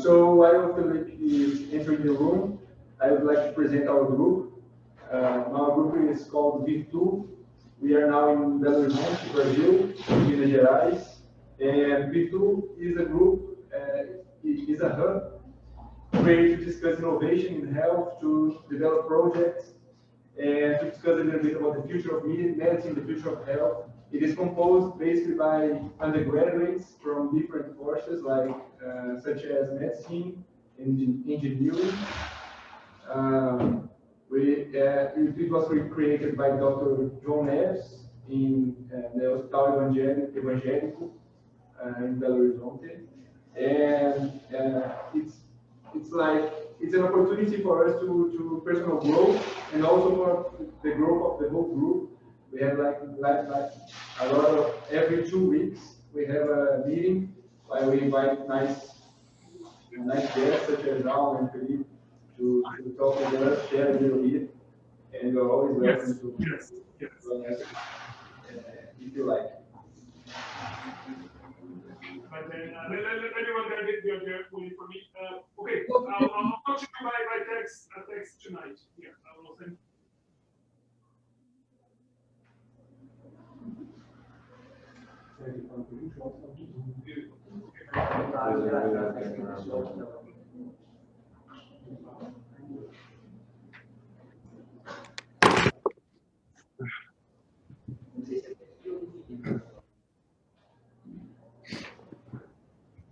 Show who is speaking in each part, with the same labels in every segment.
Speaker 1: So while Felipe is entering the room, I would like to present our group. Our group is called Virtu. We are now in Belo Horizonte, Brazil, Minas Gerais. And Virtu is a group, is a hub created to discuss innovation in health, to develop projects, and to discuss a little bit about the future of medicine, the future of health. It is composed basically by undergraduates from different courses, like such as medicine, engineering. It was created by Dr. João Neves in the Hospital Evangélico in Belo Horizonte, and it's an opportunity for us to personal growth and also for the growth of the whole group. We have like a lot of every 2 weeks we have a meeting where we invite nice guests such as João and Felipe to talk with us, share a little bit, and you're always welcome to join us if you like.
Speaker 2: But then anyone that did the fully for me. Okay, I'll talk to you by text tonight. Yeah, I will send.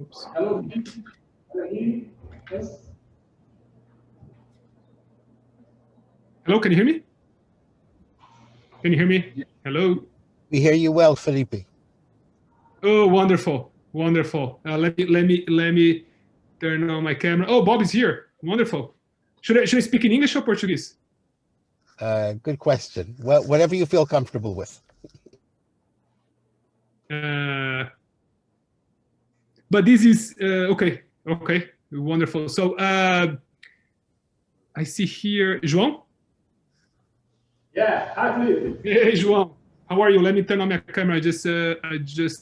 Speaker 1: Oops. Hello. Yes.
Speaker 3: Hello, can you hear me? Can you hear me? Yeah. Hello.
Speaker 4: We hear you well, Felipe.
Speaker 3: Oh, wonderful, wonderful. Let me turn on my camera. Oh, Bob is here. Wonderful. Should I speak in English or Portuguese?
Speaker 4: Good question. Well, whatever you feel comfortable with.
Speaker 3: But this is okay. Okay, wonderful. So I see here João.
Speaker 1: Yeah, hi, Felipe.
Speaker 3: Hey, João. How are you? Let me turn on my camera. I just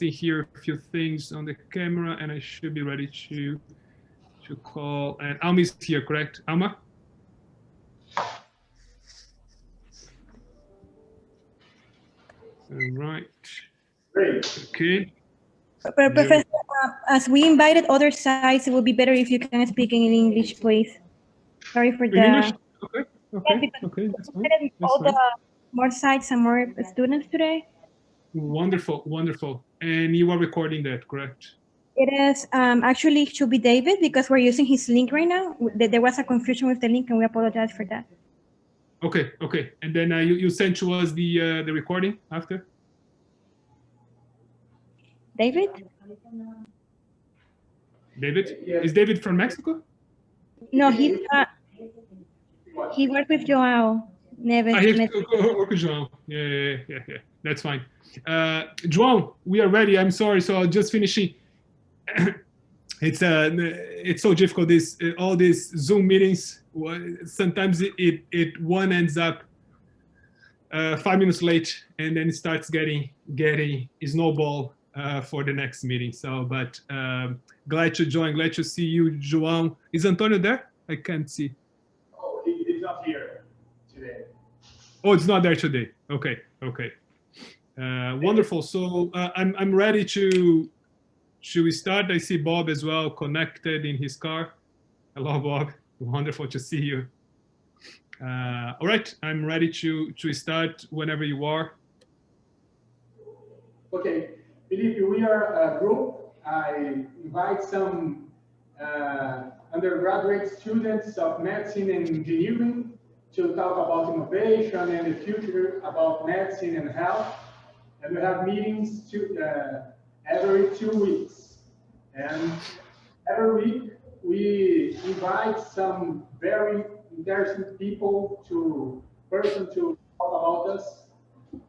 Speaker 3: hear a few things on the camera, and I should be ready to call. And Alma is here, correct? Alma? All right.
Speaker 1: Great.
Speaker 3: Okay.
Speaker 5: Professor, as we invited other sides, it would be better if you can speak in English, please. Sorry for the.
Speaker 3: English? Okay. Okay.
Speaker 5: Yeah,
Speaker 3: Okay. That's fine.
Speaker 5: All the more sites and more students today.
Speaker 3: Wonderful, wonderful. And you are recording that, correct?
Speaker 5: It is actually it should be David because we're using his link right now. There was a confusion with the link, and we apologize for that.
Speaker 3: Okay, okay. And then you sent to us the recording after.
Speaker 5: David?
Speaker 3: David? Is David from Mexico?
Speaker 5: No, he worked with João Neves.
Speaker 3: Work with João. Yeah. That's fine. João, we are ready. I'm sorry. So I'll just finishing. It's so difficult. All these Zoom meetings. Sometimes one ends up 5 minutes late, and then it starts getting snowball for the next meeting. So, but glad to join. Glad to see you, João. Is Antonio there? I can't see.
Speaker 1: Oh, he's not here today.
Speaker 3: Oh, it's not there today. Okay, okay. Wonderful. So I'm ready to start. I see Bob as well connected in his car. Hello, Bob. Wonderful to see you. All right, I'm ready to start whenever you are.
Speaker 1: Okay, Felipe, we are a group. I invite some undergraduate students of medicine and engineering to talk about innovation and the future about medicine and health. And we have meetings every 2 weeks. And every week we invite some very interesting people to talk about us.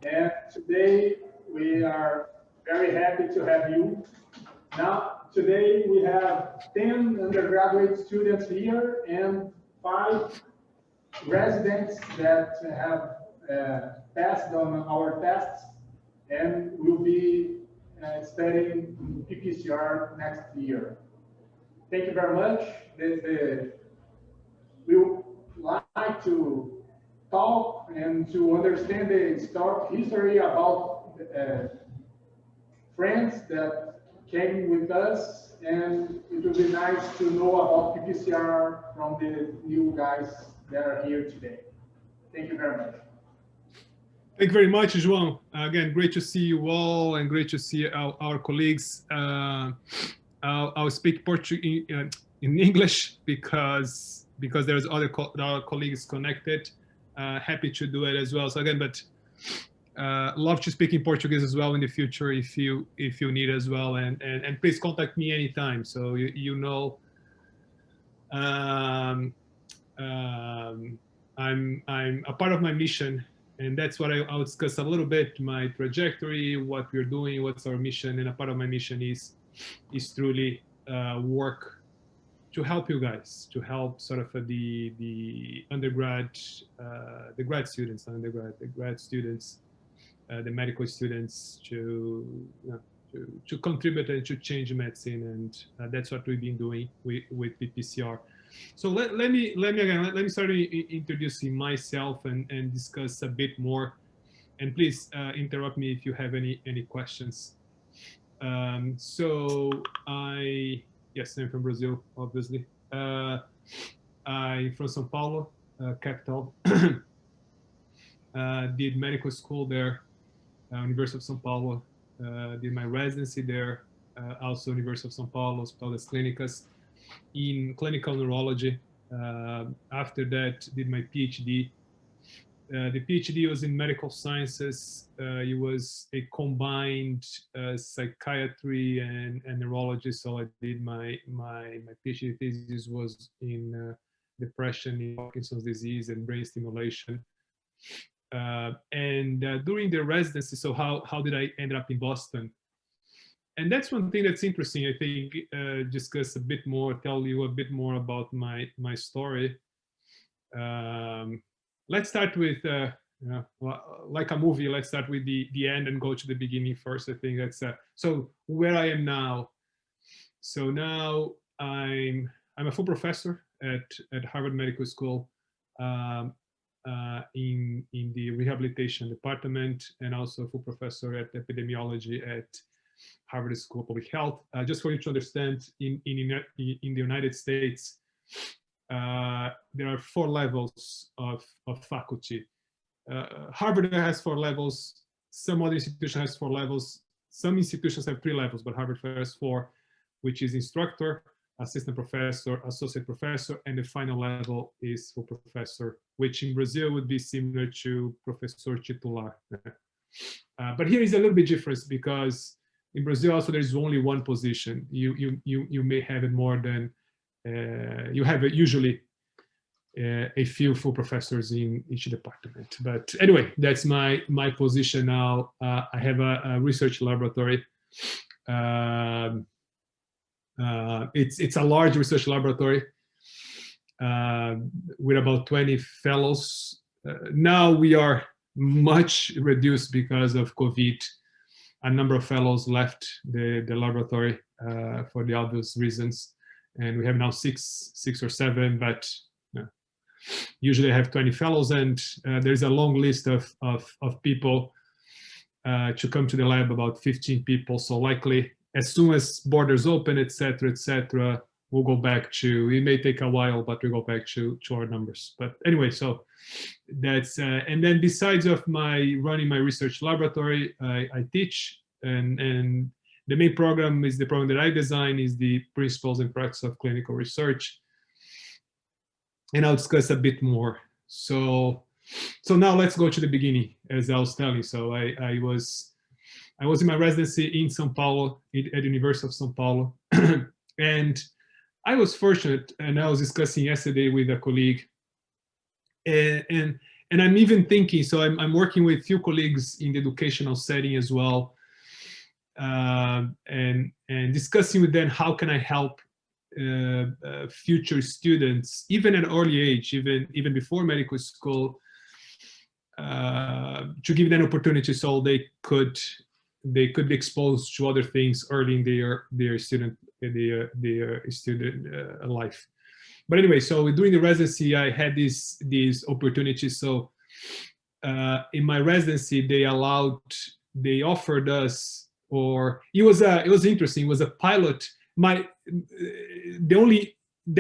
Speaker 1: And today we are very happy to have you. Now, today we have 10 undergraduate students here and 5 residents that have passed on our tests and will be studying PPCR next year. Thank you very much. We would like to talk and to understand the history about friends that came with us, and it would be nice to know about PPCR from the new guys that are here today. Thank you very much.
Speaker 3: Thank you very much, João. Again, great to see you all and great to see our colleagues. I'll speak Portuguese in English because there's other colleagues connected. Happy to do it as well. So again, but love to speak in Portuguese as well in the future if you need as well, and please contact me anytime. So you know, I'm a part of my mission, and that's what I'll discuss a little bit, my trajectory, what we're doing, what's our mission, and a part of my mission is truly work to help you guys, to help sort of the undergrad, the grad students, the grad students, the medical students to contribute and to change medicine, and that's what we've been doing with PPCR. So let me start introducing myself and discuss a bit more, and please interrupt me if you have any questions. So yes, I'm from Brazil, obviously. I'm from São Paulo, capital. Did medical school there, University of São Paulo. Did my residency there, also University of São Paulo, Hospital das Clínicas, in clinical neurology. After that, did my PhD. The PhD was in medical sciences. It was a combined psychiatry and neurology. So I did my PhD thesis was in depression, in Parkinson's disease, and brain stimulation. And during the residency, so how did I end up in Boston? And that's one thing that's interesting. I think discuss a bit more, tell you a bit more about my story. Let's start with, like a movie, let's start with the end and go to the beginning first. I think that's, so where I am now. So now I'm a full professor at Harvard Medical School in the rehabilitation department, and also a full professor at epidemiology at Harvard School of Public Health. Just for you to understand, in the United States, there are 4 levels of faculty. Harvard has 4 levels. Some other institutions has 4 levels. Some institutions have 3 levels, but Harvard has 4, which is instructor, assistant professor, associate professor, and the final level is full professor, which in Brazil would be similar to professor titular. But here is a little bit different because in Brazil also there is only one position. You may have it more than you have usually a few full professors in each department. But anyway, that's my position now. I have a research laboratory. It's a large research laboratory with about 20 fellows. Now we are much reduced because of COVID. A number of fellows left the laboratory for the obvious reasons. And we have now six or seven, but usually I have 20 fellows, and there's a long list of people to come to the lab, about 15 people. So likely as soon as borders open, etc., we'll go back to, it may take a while, but we go back to our numbers. But anyway, so that's, and then besides of running my research laboratory, I teach, and the main program is the program that I design, is the Principles and Practice of Clinical Research. And I'll discuss a bit more. So now let's go to the beginning, as I was telling. So I was in my residency in São Paulo, at the University of São Paulo. And I was fortunate, and I was discussing yesterday with a colleague, and I'm even thinking, so I'm working with few colleagues in the educational setting as well, and discussing with them how can I help future students, even at an early age, even before medical school, to give them opportunity so they could they could be exposed to other things early in their student life. But anyway, so during the residency, I had these opportunities. So in my residency, they offered us, or it was interesting. It was a pilot. That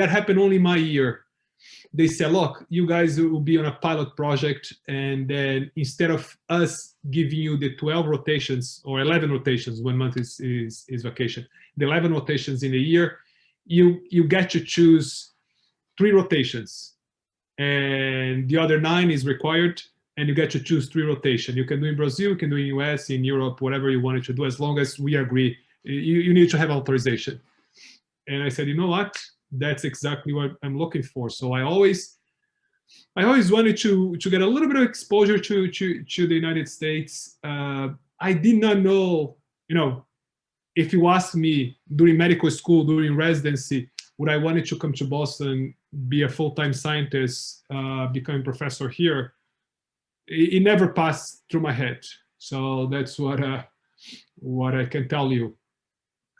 Speaker 3: happened only my year. They said, look, you guys will be on a pilot project, and then instead of us giving you the 12 rotations or 11 rotations, 1 month is vacation, the 11 rotations in a year, you get to choose 3 rotations, and the other 9 is required, and you get to choose 3 rotations. You can do in Brazil, you can do in US, in Europe, whatever you wanted to do, as long as we agree. You need to have authorization. And I said, you know what? That's exactly what I'm looking for. So I always wanted to get a little bit of exposure to the United States. I did not know, if you asked me during medical school, during residency, would I wanted to come to Boston, be a full-time scientist, become a professor here? It never passed through my head. So that's what I can tell you.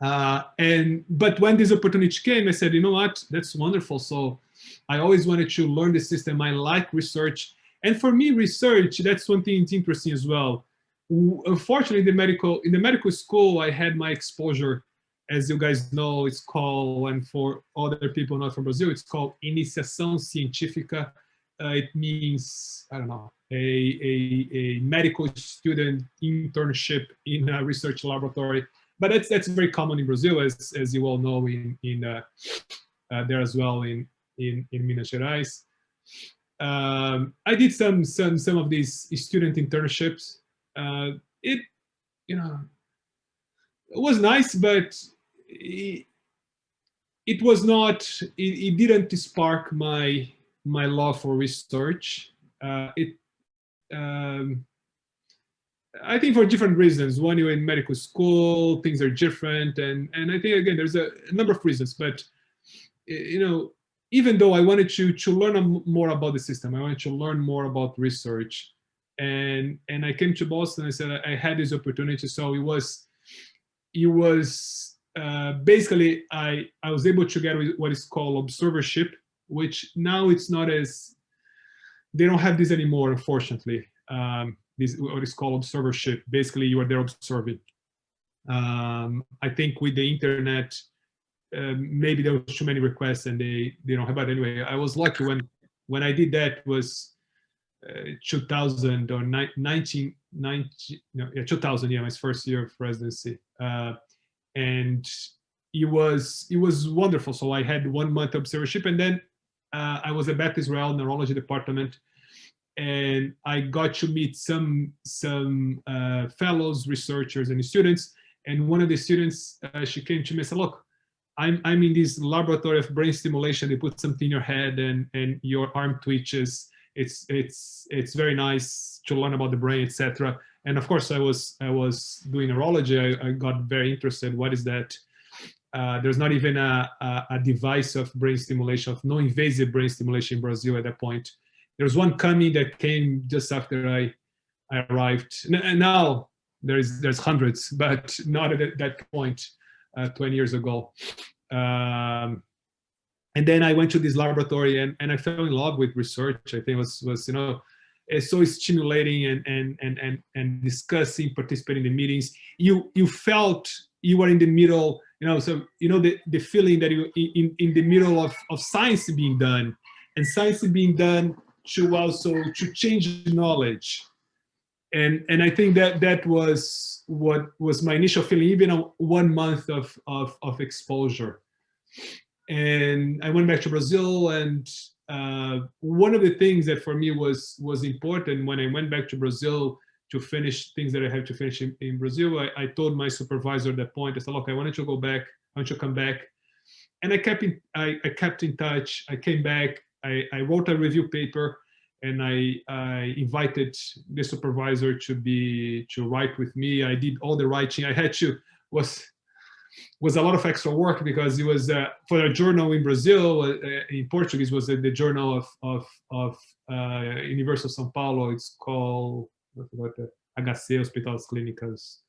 Speaker 3: But when this opportunity came, I said, you know what, that's wonderful. So I always wanted to learn the system. I like research. And for me, research, that's one thing that's interesting as well. Unfortunately, in the medical school, I had my exposure, as you guys know, it's called, and for other people not from Brazil, it's called Iniciação Científica. It means, I don't know, a medical student internship in a research laboratory. But that's very common in Brazil, as you all know, in there as well in Minas Gerais. I did some of these student internships. It was nice, but it was not. It didn't spark my love for research. I think for different reasons. One, you're in medical school, things are different, and I think again there's a number of reasons. But even though I wanted to learn more about the system, I wanted to learn more about research, and I came to Boston. I said I had this opportunity, so it was basically I was able to get what is called observership, which now it's not as, they don't have this anymore, unfortunately. This what is called observership. Basically, you are there observing. I think with the internet, maybe there was too many requests and they don't have. But anyway, I was lucky when I did that was 2000 or 1990. No, yeah, 2000. Yeah, my first year of residency, and it was wonderful. So I had 1 month observership, and then I was at Beth Israel neurology department. And I got to meet some fellows, researchers, and students. And one of the students, she came to me and said, "Look, I'm in this laboratory of brain stimulation. They put something in your head, and your arm twitches. It's very nice to learn about the brain, etc." And of course, I was doing neurology. I got very interested. What is that? There's not even a device of brain stimulation, of non-invasive brain stimulation in Brazil at that point. There's one coming that came just after I arrived. And now there's hundreds, but not at that point 20 years ago. And then I went to this laboratory and I fell in love with research. I think it was it's so stimulating and discussing, participating in the meetings. You felt you were in the middle, so the feeling that you in the middle of science being done, and science being done to change knowledge. And I think that was what was my initial feeling, even on 1 month of exposure. And I went back to Brazil, and one of the things that for me was important when I went back to Brazil to finish things that I had to finish in Brazil, I told my supervisor at that point, I said, look, I wanted to go back, I want to come back. And I kept in touch. I came back, I wrote a review paper, and I invited the supervisor to write with me. I did all the writing. I had to, was a lot of extra work because it was for a journal in Brazil, in Portuguese, was the journal of University of São Paulo. It's called, I forgot, HC, Hospitais Clínicas.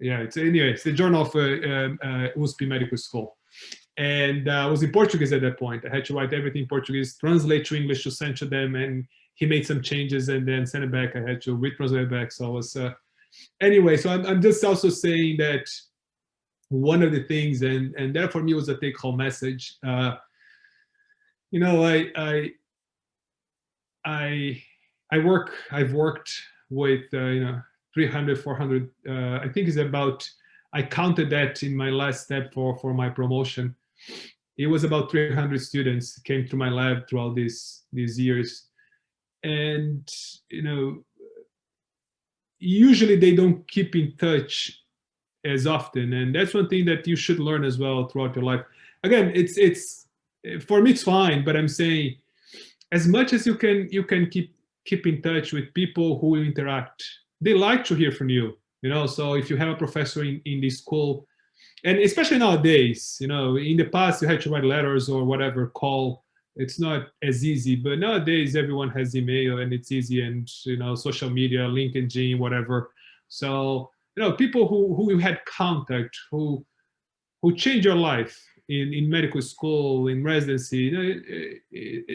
Speaker 3: yeah, it's anyway, it's the journal of USP Medical School. And I was in Portuguese at that point. I had to write everything in Portuguese, translate to English to send to them, and he made some changes and then send it back. I had to retranslate it back. So I was, anyway, so I'm just also saying that one of the things, and that for me was a take-home message. You know, I've worked with, you know, 300, 400, I think it's about, I counted that in my last step for my promotion. It was about 300 students came to my lab throughout these years. And, you know, usually they don't keep in touch as often. And that's one thing that you should learn as well throughout your life. Again, it's for me, it's fine, but I'm saying as much as you can keep in touch with people who will interact. They like to hear from you, you know, so if you have a professor in the school, and especially nowadays, you know, in the past you had to write letters or whatever, call. It's not as easy, but nowadays everyone has email and it's easy, and, you know, social media, LinkedIn, whatever. So, you know, people who you had contact, who change your life in medical school, in residency, you know,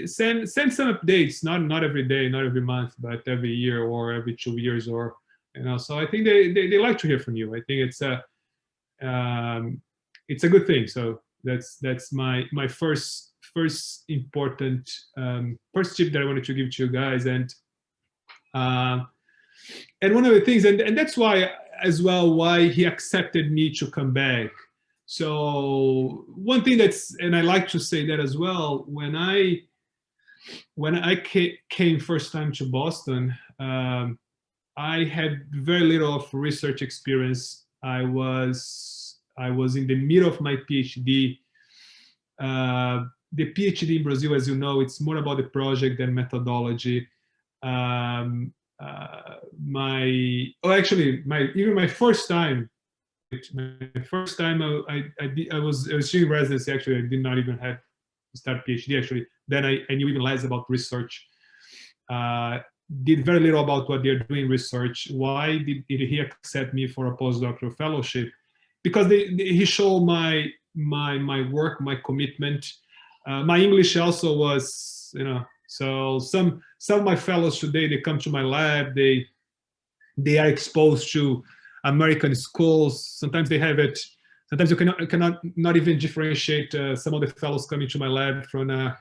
Speaker 3: send some updates, not every day, not every month, but every year or every 2 years, or, you know. So I think they like to hear from you. I think it's a good thing. So that's my first important first tip that I wanted to give to you guys. And one of the things, and that's why as well why he accepted me to come back. So one thing and I like to say that as well, when I came first time to Boston, I had very little of research experience. I was in the middle of my PhD. The PhD in Brazil, as you know, it's more about the project than methodology. My first time I was doing residency. Actually, I did not even have to start PhD. Actually, then I knew even less about research. Did very little about what they're doing research. Why did he accept me for a postdoctoral fellowship? Because he showed my work, my commitment. My English also was, you know. So some of my fellows today, they come to my lab. They are exposed to American schools. Sometimes they have it. Sometimes you cannot not even differentiate some of the fellows coming to my lab from a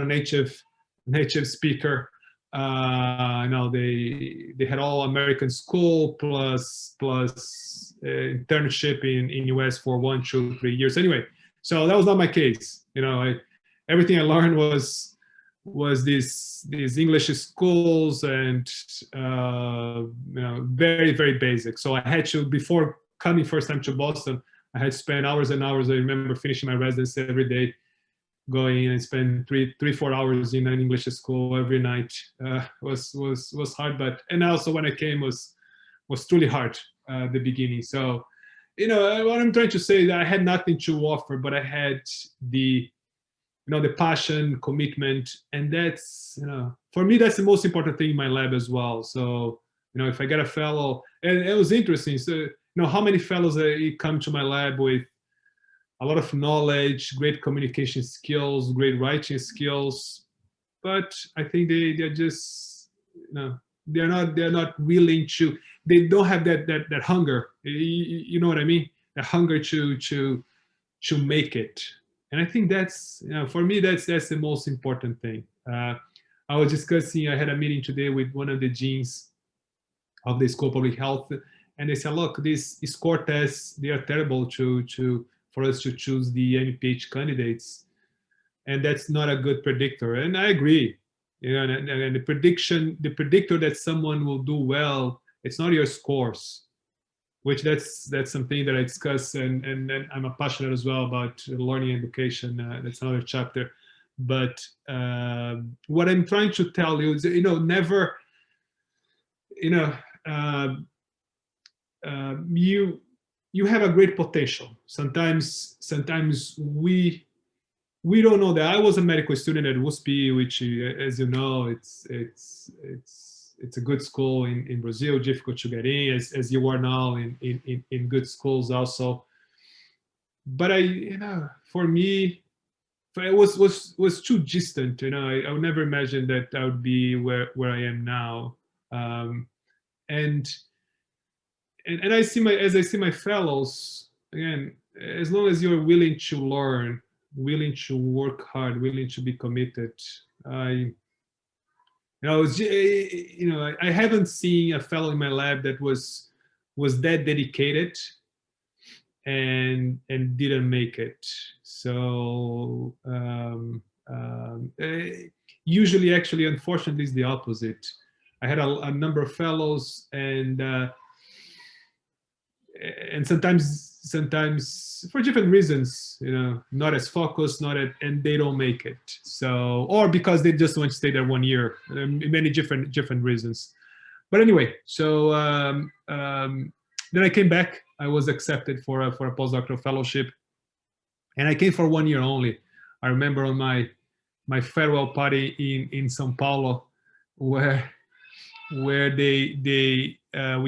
Speaker 3: native speaker. You know, they had all American school plus internship in US for 1, 2, 3 years. Anyway, so that was not my case. You know, everything I learned was these English schools, and you know, very, very basic. So I had to, before coming first time to Boston, I had to spend hours and hours. I remember finishing my residency every day, going and spend 3-4 hours in an English school every night. Was hard, but, and also when I came was truly hard at the beginning. So, you know, what I'm trying to say is that I had nothing to offer, but I had the passion, commitment, and that's, you know, for me, that's the most important thing in my lab as well. So, you know, if I get a fellow, and it was interesting. So, you know, how many fellows come to my lab with a lot of knowledge, great communication skills, great writing skills, but I think they're just, you know, they're not willing to, they don't have that hunger. You know what I mean? The hunger to make it. And I think that's, you know, for me, that's the most important thing. I was discussing, I had a meeting today with one of the deans of the School of Public Health, and they said, look, these score tests, they are terrible for us to choose the MPH candidates, and that's not a good predictor. And I agree. You know, and the predictor that someone will do well, it's not your scores, which that's something that I discuss, and I'm passionate as well about learning education. That's another chapter. But what I'm trying to tell you is, you know, never, you know, you have a great potential. Sometimes we don't know that. I was a medical student at USP, which, as you know, it's it's a good school in Brazil, difficult to get in, as you are now in good schools also. But for me, it was too distant. I would never imagine that I would be where I am now. And I see my fellows, again, as long as you're willing to learn, willing to work hard, willing to be committed, I haven't seen a fellow in my lab that was that dedicated and didn't make it. So usually, actually, unfortunately, it's the opposite. I had a number of fellows, and sometimes for different reasons, not as focused, and they don't make it. So, or because they just want to stay there 1 year, many different reasons. But anyway, so then I came back. I was accepted for a postdoctoral fellowship, and I came for 1 year only. I remember on my farewell party in São Paulo, where we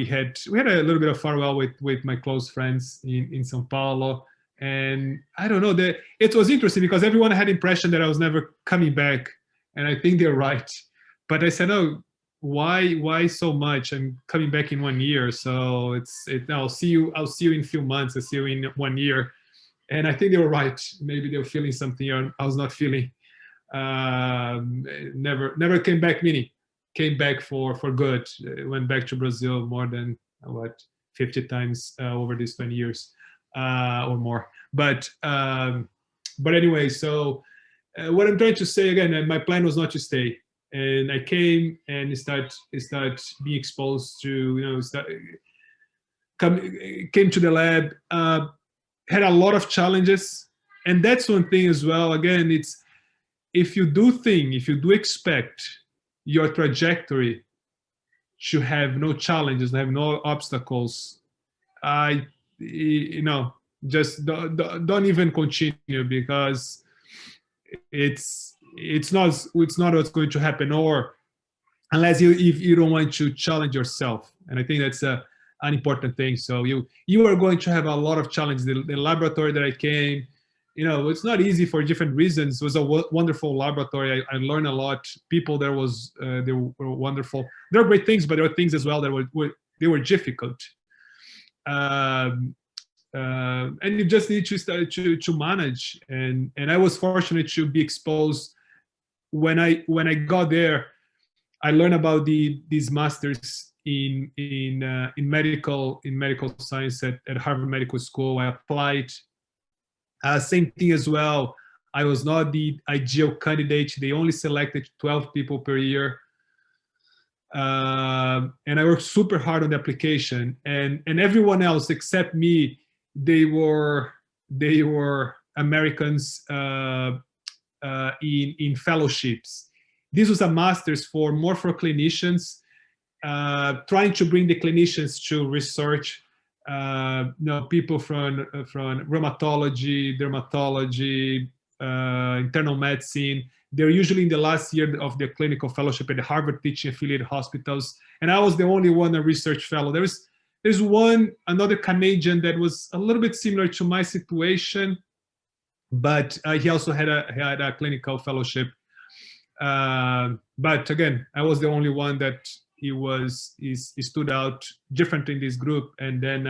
Speaker 3: had a little bit of farewell with my close friends in São Paulo, and I don't know, it was interesting because everyone had the impression that I was never coming back, and I think they're right. But I said, oh, why so much? I'm coming back in 1 year, so I'll see you in a few months. I'll see you in 1 year, and I think they were right. Maybe they were feeling something I was not feeling. Never came back, meaning came back for good. Went back to Brazil more than 50 times over these 20 years or more. But anyway, so what I'm trying to say again, my plan was not to stay, and I came and start being exposed to came to the lab, had a lot of challenges, and that's one thing as well. Again, it's if you do expect your trajectory to have no challenges, have no obstacles, just don't even continue, because it's not what's going to happen, or unless if you don't want to challenge yourself. And I think that's an important thing. So you are going to have a lot of challenges. The laboratory that I came, it's not easy for different reasons. It was a wonderful laboratory. I learned a lot. People there they were wonderful. There are great things, but there were things as well that were difficult. And you just need to start to manage. And I was fortunate to be exposed when I got there. I learned about these masters in medical science at Harvard Medical School. I applied. Same thing as well. I was not the ideal candidate. They only selected 12 people per year. And I worked super hard on the application. And everyone else except me, they were Americans in fellowships. This was a master's more for clinicians, trying to bring the clinicians to research. People from rheumatology, dermatology, internal medicine. They're usually in the last year of their clinical fellowship at the Harvard teaching affiliated hospitals, and I was the only one, a research fellow. There's another Canadian that was a little bit similar to my situation, but he also had a clinical fellowship. But again, I was the only one that he stood out different in this group. And then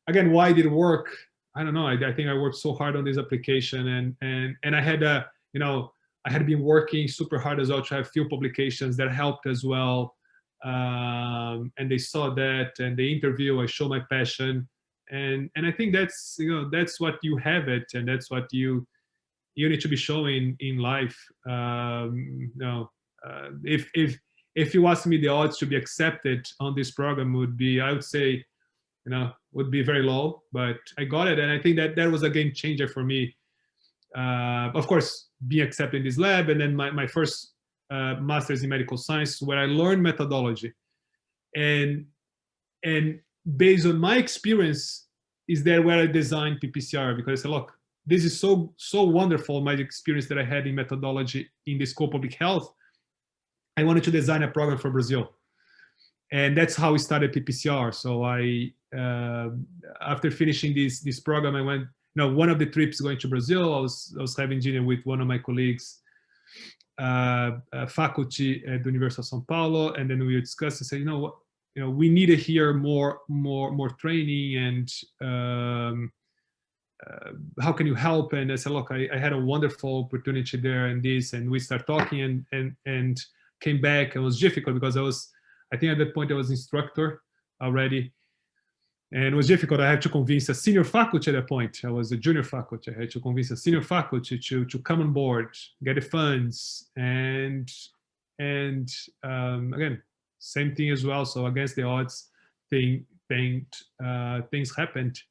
Speaker 3: again, why did it work? I don't know. I think I worked so hard on this application, and I had I had been working super hard as well to have few publications that helped as well. And they saw that, and they interview. I show my passion, and I think that's what you have it, and that's what you need to be showing in life. If you ask me, the odds to be accepted on this program would be, I would say, would be very low, but I got it. And I think that was a game changer for me. Of course, being accepted in this lab, and then my first master's in medical science, where I learned methodology. And based on my experience, is there where I designed PPCR, because I said, look, this is so wonderful, my experience that I had in methodology in the scope of public health. I wanted to design a program for Brazil. And that's how we started PPCR. So I, after finishing this program, I went, one of the trips going to Brazil, I was having dinner with one of my colleagues, faculty at the University of São Paulo, and then we discussed and said, what, we needed here more training, and how can you help? And I said, look, I had a wonderful opportunity there and this, and we started talking and came back. It was difficult because I think at that point I was instructor already. And it was difficult. I had to convince a senior faculty at that point. I was a junior faculty. I had to convince a senior faculty to come on board, get the funds, and again, same thing as well. So against the odds, things happened,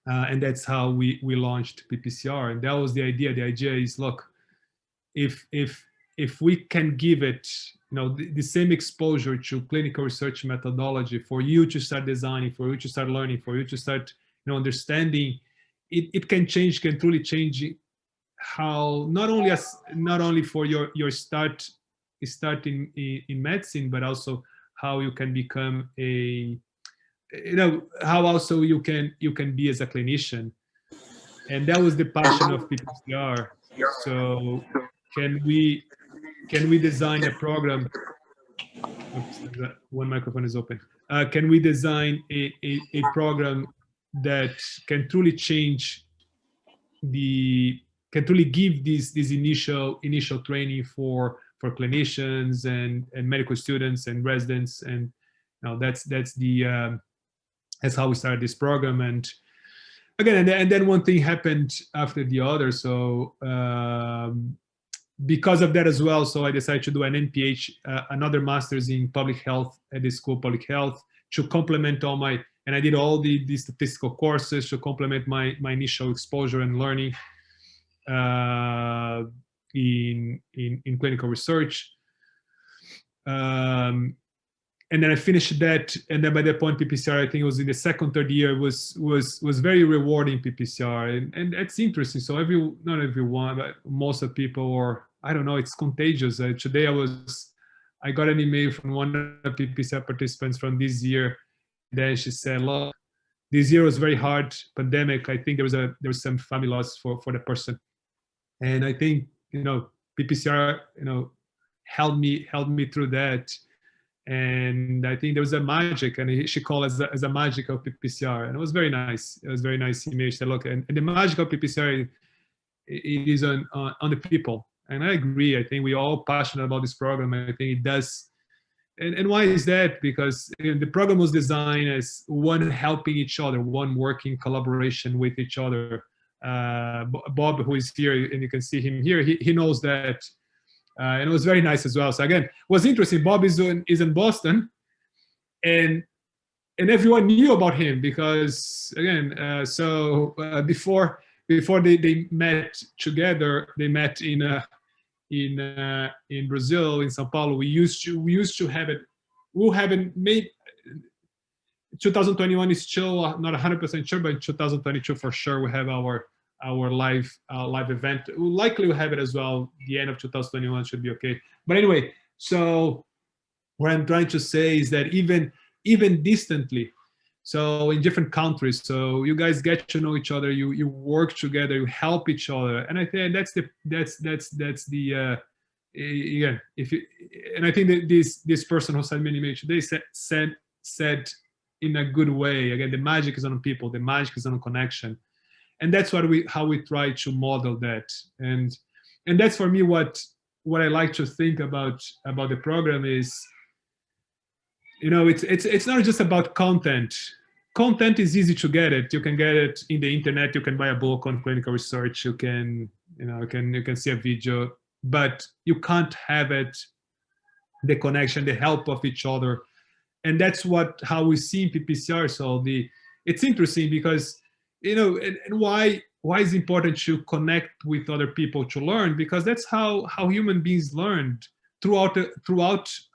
Speaker 3: and that's how we launched PPCR. And that was the idea. The idea is, look, if we can give it, the same exposure to clinical research methodology for you to start designing, for you to start learning, for you to start, understanding, it can truly change how not only for your start in medicine, but also how you can become how also you can be as a clinician. And that was the passion of PPCR. So can we design a program? Oops, one microphone is open. Can we design a program that can truly change can truly give this initial training for clinicians and medical students and residents, and that's how we started this program. And again, and then one thing happened after the other. So because of that as well, so I decided to do an NPH, another master's in public health at the School of Public Health, to complement and I did all the statistical courses to complement my initial exposure and learning in clinical research. And then I finished that, and then by that point, PPCR, I think it was in the second, third year, was very rewarding, PPCR, and it's interesting. So not everyone, but most of the people, or I don't know, it's contagious. Today I got an email from one of the PPCR participants from this year. Then she said, look, this year was very hard, pandemic. I think there was some family loss for the person, and I think PPCR helped me through that. And I think there was a magic, and she called it as a magic of PPCR, and it was very nice. It was very nice image to look, and the magic of PPCR, it is on the people, and I agree. I think we're all passionate about this program. I think it does, and why is that? Because the program was designed as one helping each other, one working collaboration with each other. Bob, who is here, and you can see him here, he knows that. And it was very nice as well. So again, it was interesting. Bob is in Boston, and everyone knew about him because again, before they met together, they met in Brazil, in São Paulo. We used to have it. We haven't made. 2021 is still not 100% sure, but in 2022 for sure we have our live event. We'll likely have it as well. The end of 2021 should be okay. But anyway, so what I'm trying to say is that even distantly, so in different countries, so you guys get to know each other, you work together, you help each other, and I think that's the again, and I think that this person who sent me an email today said in a good way, again, the magic is on people, the magic is on connection. And that's how we try to model that, and that's for me what I like to think about the program is, it's not just about content. Content is easy to get it. You can get it in the internet. You can buy a book on clinical research. You can you can see a video, but you can't have it, the connection, the help of each other, and that's how we see in PPCR. So it's interesting because. And why is it important to connect with other people to learn? Because that's how human beings learned throughout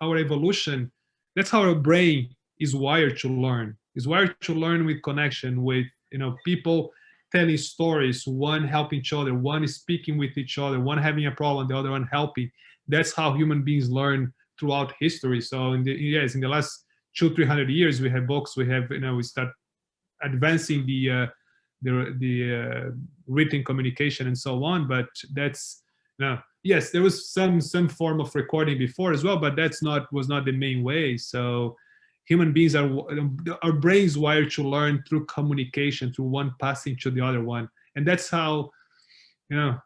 Speaker 3: our evolution. That's how our brain is wired to learn. It's wired to learn with connection, with people telling stories, one helping each other, one speaking with each other, one having a problem, the other one helping. That's how human beings learn throughout history. So in the last 200-300 years, we have books, we have, we start advancing the written communication and so on. But that's, yes, there was some form of recording before as well, but was not the main way. So human beings our brains wired to learn through communication, through one passing to the other one. And that's how,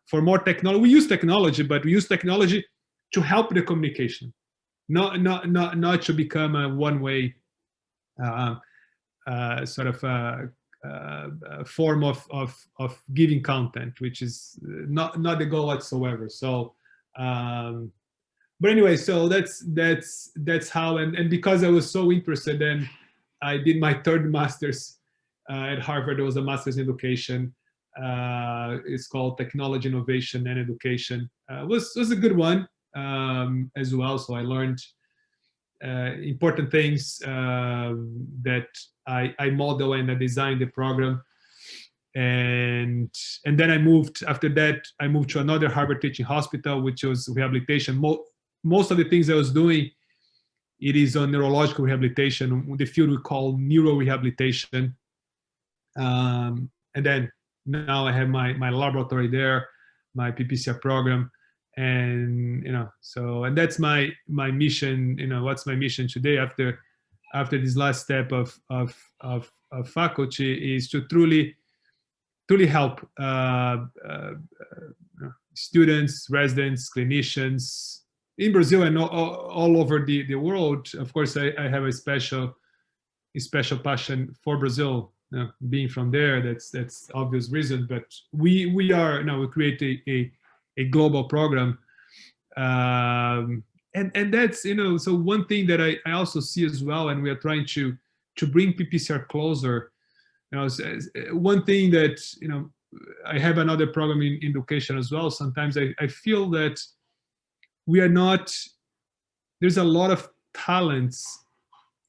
Speaker 3: for more technology, we use technology, but we use technology to help the communication, not to become a one-way sort of form of giving content, which is not the goal whatsoever. So, but anyway, so that's how, and because I was so interested, then I did my third master's at Harvard. It was a master's in education. It's called Technology, Innovation, and Education. Was a good one as well. So I learned important things that I model and I designed the program. And then after that, I moved to another Harvard teaching hospital, which was rehabilitation. Most of the things I was doing, it is on neurological rehabilitation, the field we call neurorehabilitation. And then now I have my laboratory there, my PPCR program, and and that's my mission. What's my mission today after this last step of faculty is to truly help students, residents, clinicians in Brazil and all over the world. Of course, I have a special passion for Brazil. Being from there, that's obvious reason. But we create a global program, and that's so one thing that I also see as well, and we are trying to bring PPCR closer. One thing that I have another program in education as well. Sometimes I feel that we are not. There's a lot of talents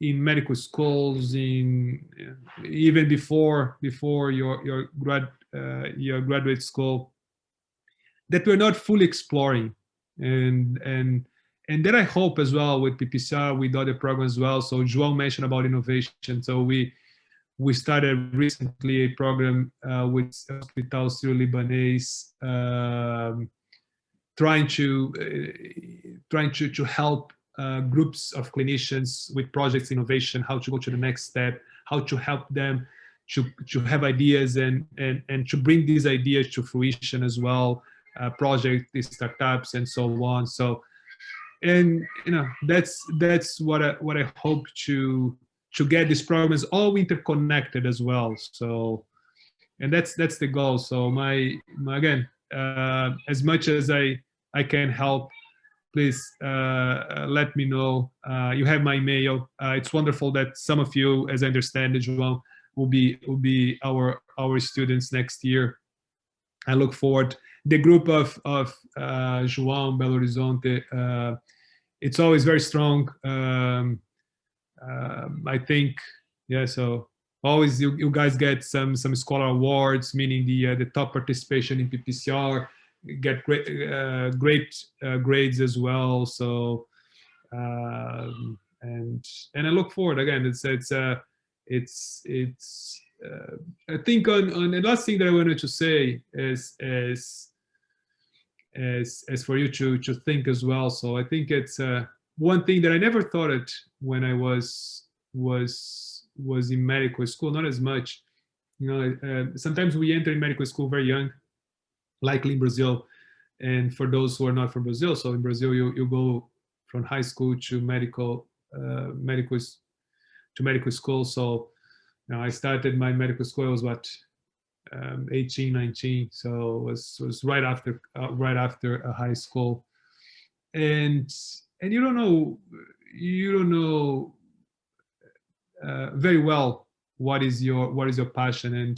Speaker 3: in medical schools, even before your graduate school, that we're not fully exploring, and that I hope as well with PPCR, with other programs as well. So João mentioned about innovation. So we started recently a program with Hospital Syro-Libanese, trying to help groups of clinicians with projects innovation, how to go to the next step, how to help them to have ideas and to bring these ideas to fruition as well, project startups and so on. So, and that's what I hope to get these programs all interconnected as well. So, and that's the goal. So my again, as much as I can help, please let me know. You have my email. It's wonderful that some of you, as I understand it, João, will be our students next year. I look forward. The group of João, Belo Horizonte, it's always very strong. I think, yeah. So always you guys get some scholar awards, meaning the top participation in PPCR. Get great grades as well. So and I look forward again. It's I think on the last thing that I wanted to say is for you to think as well. So I think it's one thing that I never thought it when I was in medical school, not as much. Sometimes we enter in medical school very young, likely in Brazil, and for those who are not from Brazil, so in Brazil you go from high school to medical school. So I started my medical school. I was 18, 19, so it was right after high school, and you don't know very well what is your passion.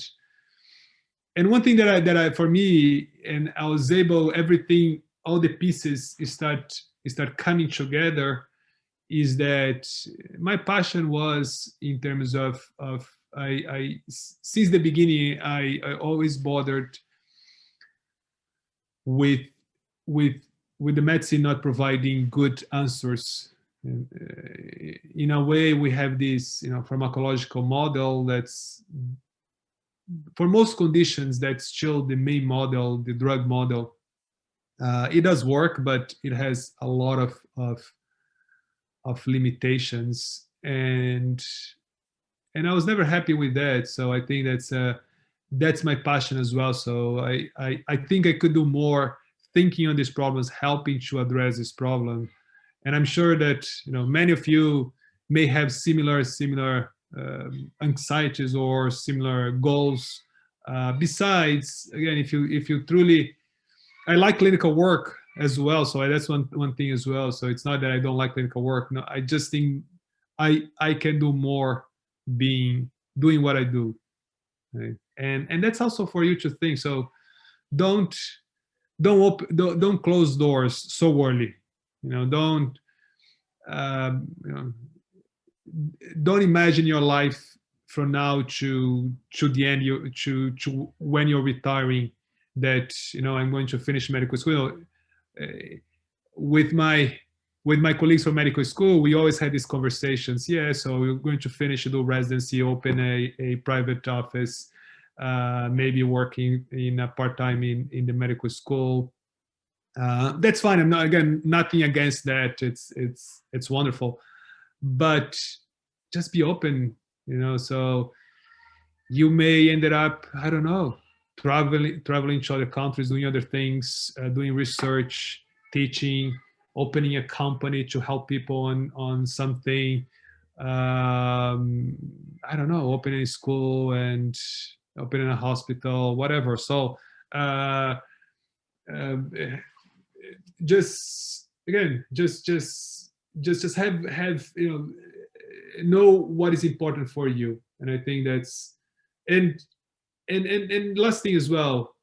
Speaker 3: And one thing that I for me, and I was able, everything, all the pieces start coming together, is that my passion was in terms of I since the beginning I always bothered with the medicine not providing good answers in a way, we have this, pharmacological model that's, for most conditions, that's still the main model, the drug model. It does work, but it has a lot of limitations, and I was never happy with that. So I think that's my passion as well. So I think I could do more thinking on these problems, helping to address this problem. And I'm sure that many of you may have similar anxieties or similar goals. Besides, again, if you truly, I like clinical work as well, so that's one thing as well. So it's not that I don't like clinical work. No, I just think I can do more doing what I do, right? And that's also for you to think. So don't close doors so early. Don't don't imagine your life from now to the end, to when you're retiring, that I'm going to finish medical school. With my colleagues from medical school, we always had these conversations. Yeah, so we're going to finish, do residency, open a private office, maybe working in a part-time in the medical school. That's fine. I'm not, again, nothing against that. It's wonderful, but just be open. So you may end up, I don't know, traveling to other countries, doing other things, doing research, teaching, opening a company to help people on something. I don't know, opening a school and opening a hospital, whatever. So just have know what is important for you. And I think that's and last thing as well,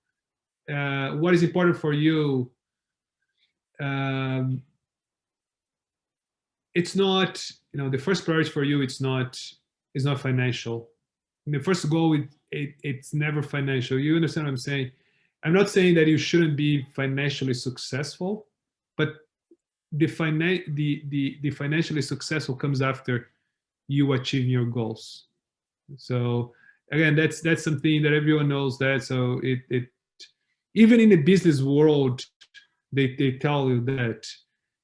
Speaker 3: what is important for you, it's not, the first priority for you, it's not financial. The first goal, it's never financial. You understand what I'm saying? I'm not saying that you shouldn't be financially successful, but the financially successful comes after you achieving your goals. So again, that's something that everyone knows that. So it even in the business world, they tell you that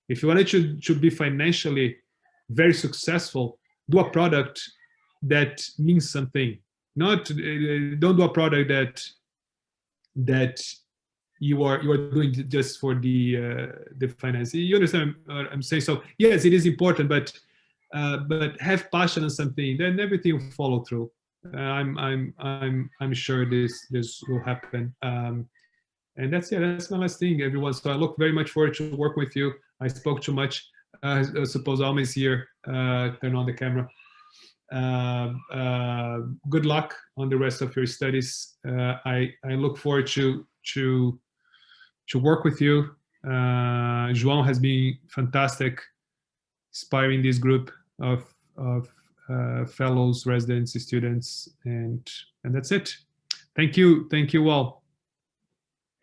Speaker 3: if you wanted to be financially very successful, do a product that means something. Not don't do a product that you are doing just for the finance. You understand what I'm saying? So yes, it is important, but have passion on something, then everything will follow through. I'm sure this will happen. And that's my last thing, everyone. So I look very much forward to work with you. I spoke too much. I suppose Alma is here. Turn on the camera. Good luck on the rest of your studies. I look forward to work with you. João has been fantastic, inspiring this group of fellows, residents, students, and that's it. Thank you all.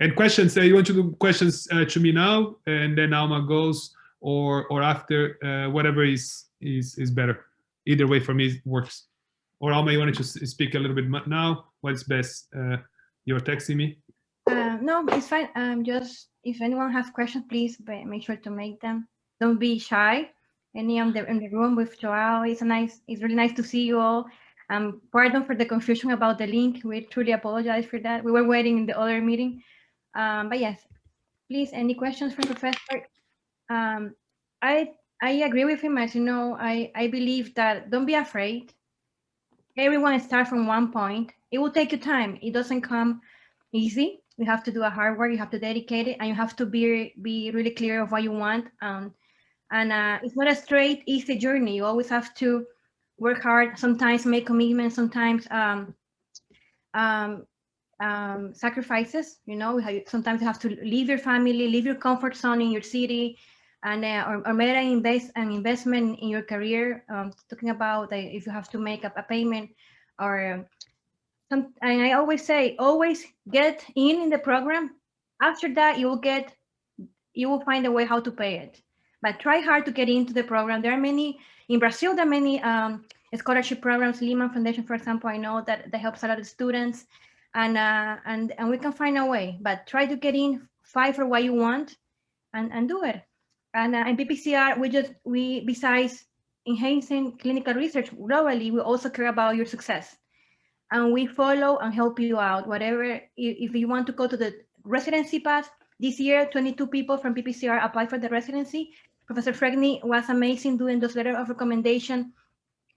Speaker 3: And questions? You want to do questions to me now, and then Alma goes, or after, whatever is better. Either way for me works. Or Alma, you wanted to speak a little bit now? What's best? You're texting me?
Speaker 5: No, it's fine. Just if anyone has questions, please make sure to make them. Don't be shy. Any in the room with Joao. It's really nice to see you all. Pardon for the confusion about the link. We truly apologize for that. We were waiting in the other meeting. But yes, please, any questions from Professor? I agree with him. As you know, I believe that don't be afraid. Everyone starts from one point. It will take you time. It doesn't come easy. You have to do a hard work. You have to dedicate it, and you have to be really clear of what you want. And it's not a straight, easy journey. You always have to work hard. Sometimes make commitments. Sometimes sacrifices. Sometimes you have to leave your family, leave your comfort zone in your city, and or make an investment in your career. Talking about if you have to make a payment, or and I always say, always get in the program. After that, you will find a way how to pay it. but try hard to get into the program. There are many, in Brazil, there are many scholarship programs. Lehman Foundation, for example, I know that helps a lot of students, and we can find a way, but try to get in, fight for what you want, and do it. And in PPCR, we besides enhancing clinical research globally, we also care about your success. And we follow and help you out, whatever. If you want to go to the residency path, this year, 22 people from PPCR applied for the residency. Professor Fregni was amazing doing those letters of recommendation.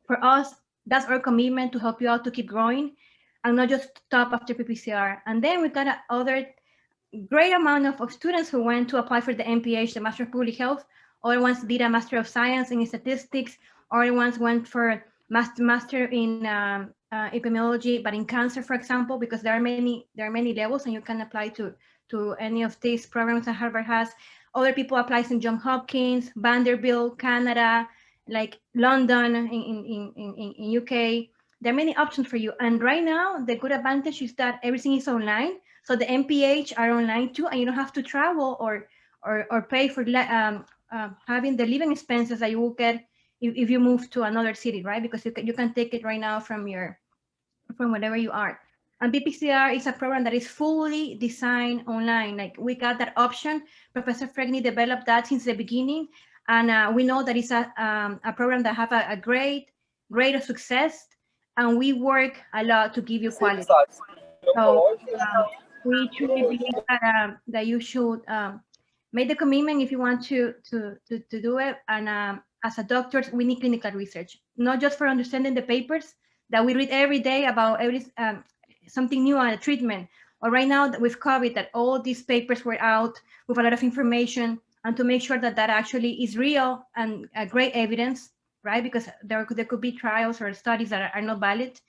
Speaker 5: For us, that's our commitment to help you out to keep growing and not just stop after PPCR. And then we got other great amount of students who went to apply for the MPH, the Master of Public Health. Other ones did a Master of Science in Statistics. Other ones went for master in epidemiology, but in cancer, for example, because there are many levels, and you can apply to any of these programs that Harvard has. Other people apply in Johns Hopkins, Vanderbilt, Canada, like London, in UK. There are many options for you. And right now, the good advantage is that everything is online. So the MPH are online too, and you don't have to travel or pay for having the living expenses that you will get if you move to another city, right? Because you can take it right now from wherever you are. And PPCR is a program that is fully designed online. Like, we got that option. Professor Fregni developed that since the beginning. And we know that it's a program that have a great rate of success. And we work a lot to give you quality. So we truly believe that you should make the commitment if you want to do it. And as a doctor, we need clinical research, not just for understanding the papers that we read every day about something new on a treatment. Or right now with COVID, that all these papers were out with a lot of information, and to make sure that actually is real and great evidence, right? Because there could be trials or studies that are not valid.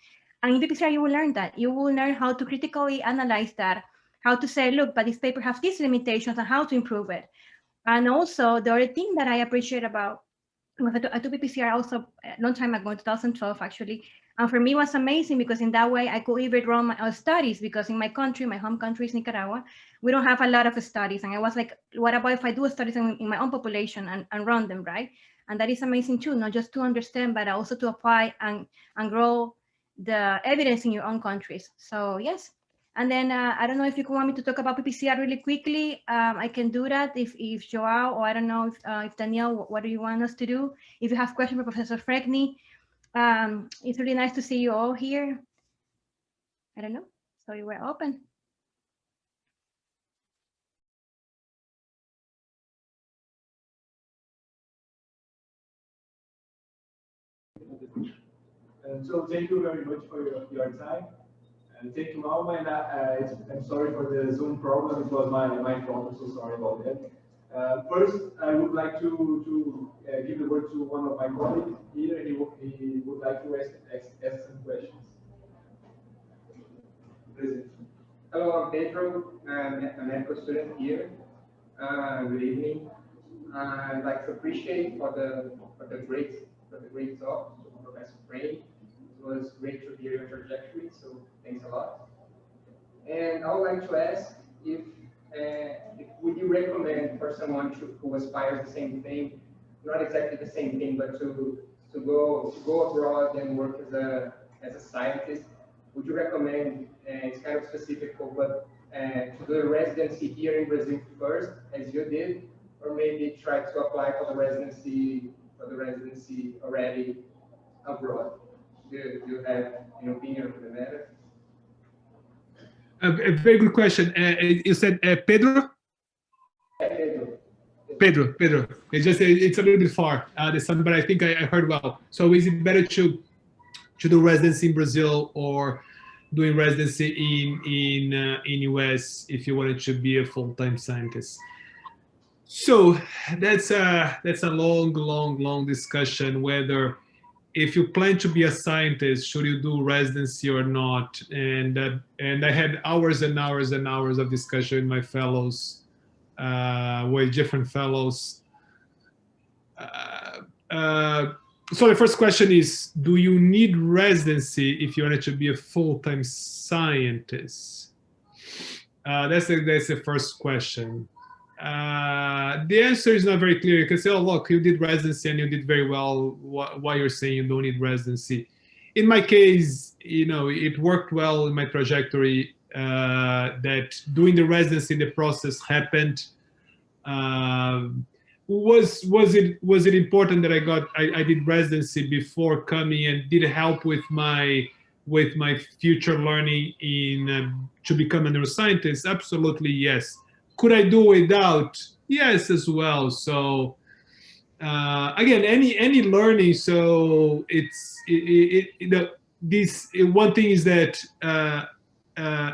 Speaker 5: And in PPCR, you will learn that. You will learn how to critically analyze that, how to say, look, but this paper has these limitations, and how to improve it. And also, the other thing that I appreciate about I took PPCR also a long time ago, in 2012, actually. And for me, it was amazing, because in that way, I could even run my studies, because in my country, my home country is Nicaragua, we don't have a lot of studies. And I was like, what about if I do studies in my own population and run them, right? And that is amazing too, not just to understand, but also to apply and grow the evidence in your own countries. So yes. And then I don't know if you want me to talk about PPCR really quickly. I can do that if Joao, or I don't know if Danielle, what do you want us to do? If you have questions for Professor Fregni, it's really nice to see you all here. I don't know, so you were open.
Speaker 1: So thank you very much for your time. And thank you all. And I'm sorry for the Zoom problem. It was my fault. I'm so sorry about that. First, I would like to give the word to one of my colleagues here. He would like to ask some questions. Please.
Speaker 6: Hello, I'm Pedro. I'm a medical student here. Good evening. I'd like to appreciate for the great talk to Professor Fregni. It was great to hear your trajectory, so thanks a lot. And I would like to ask if would you recommend for someone who aspires the same thing, not exactly the same thing, but to go abroad and work as a scientist? Would you recommend, it's kind of specific, but to do a residency here in Brazil first, as you did, or maybe try to apply for the residency already abroad? Do you have an opinion on the matter?
Speaker 3: A very good question. You said Pedro? Pedro. It's a little bit far, but I think I heard well. So is it better to do residency in Brazil or doing residency in US if you wanted to be a full-time scientist? So that's a long discussion whether if you plan to be a scientist, should you do residency or not? And I had hours and hours and hours of discussion with my fellows, with different fellows. So the first question is, do you need residency if you wanted to be a full-time scientist? That's the first question. The answer is not very clear. You can say, oh, look, you did residency and you did very well. Why you're saying you don't need residency? In my case, you know, it worked well in my trajectory, that doing the residency, the process happened. Was it important that I did residency before coming, and did it help with my future learning in to become a neuroscientist? Absolutely, yes. Could I do without? Yes, as well. So again, any learning. So this one thing is that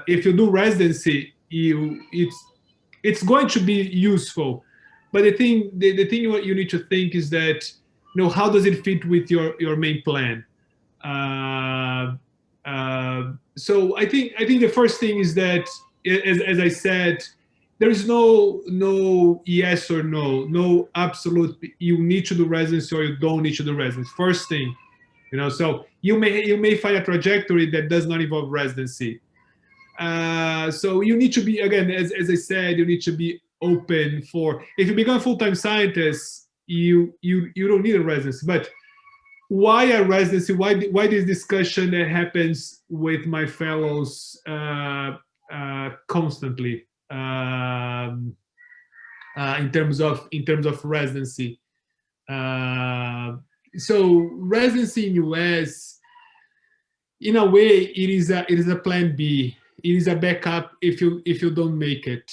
Speaker 3: if you do residency, it's going to be useful. But the thing what you need to think is that, you know, how does it fit with your main plan? So I think the first thing is that, as I said, there is no yes or no absolute. You need to do residency or you don't need to do residency. First thing, you know. So you may find a trajectory that does not involve residency. So you need to be, again, as I said, you need to be open for, if you become a full-time scientist, you don't need a residency. But why a residency? Why this discussion that happens with my fellows constantly in terms of residency? So residency in US, in a way, it is a plan B. It is a backup if you don't make it.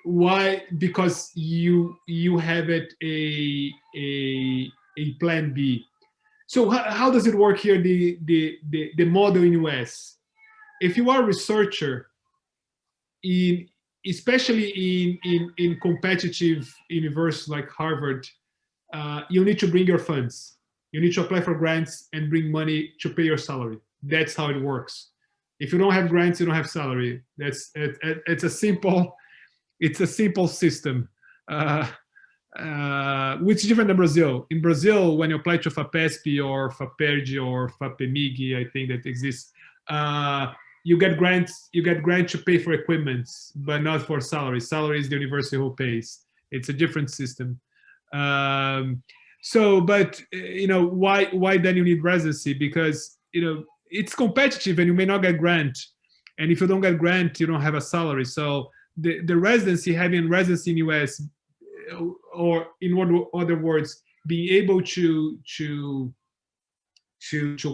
Speaker 3: Why? Because you have it a plan B. So how does it work here? The model in US. If you are a researcher, especially in competitive universities like Harvard, you need to bring your funds. You need to apply for grants and bring money to pay your salary. That's how it works. If you don't have grants, you don't have salary. It's a simple system, which is different than Brazil. In Brazil, when you apply to FAPESP or FAPERJ or FAPEMIG, I think that exists, you get grants. You get grants to pay for equipment, but not for salary. Salary is the university who pays. It's a different system. So, but you know, why then you need residency? Because, you know, it's competitive and you may not get grant. And if you don't get grant, you don't have a salary. So the residency, having residency in US, or in other words, being able to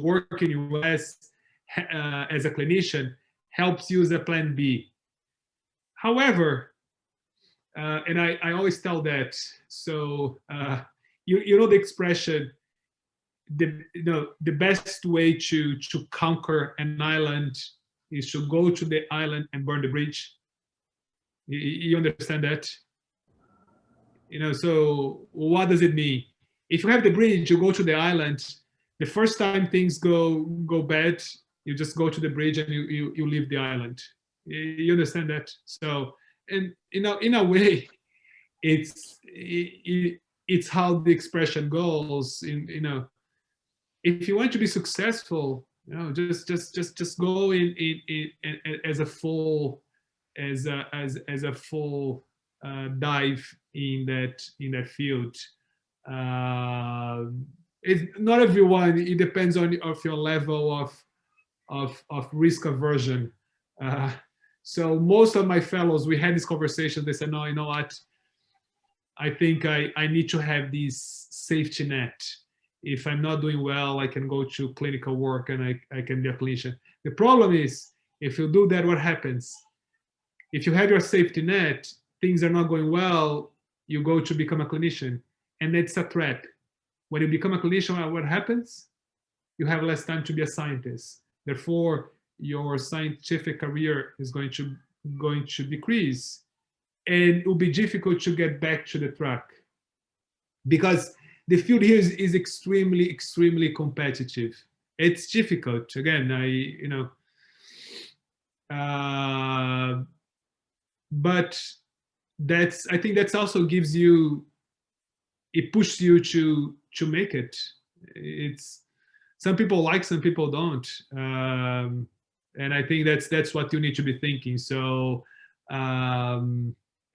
Speaker 3: work in US as a clinician helps you as a plan B. However, and I always tell that, so you know the expression, the best way to conquer an island is to go to the island and burn the bridge. You understand that? You know, so what does it mean? If you have the bridge, you go to the island. The first time things go bad, you just go to the bridge and you leave the island. You understand that? So, and you know, in a way, it's how the expression goes. You know, if you want to be successful, you know, just go in as a full dive in that field. It's not everyone. It depends on your level of risk aversion. So most of my fellows, we had this conversation. They said, no, you know what? I think I need to have this safety net. If I'm not doing well, I can go to clinical work and I can be a clinician. The problem is, if you do that, what happens? If you have your safety net, things are not going well, you go to become a clinician, and it's a trap. When you become a clinician, what happens? You have less time to be a scientist. Therefore, your scientific career is going to decrease, and it will be difficult to get back to the track, because the field here is extremely competitive. It's difficult. Again, but I think that's also gives you, it pushes you to make it. It's, some people like, some people don't, and I think that's what you need to be thinking. So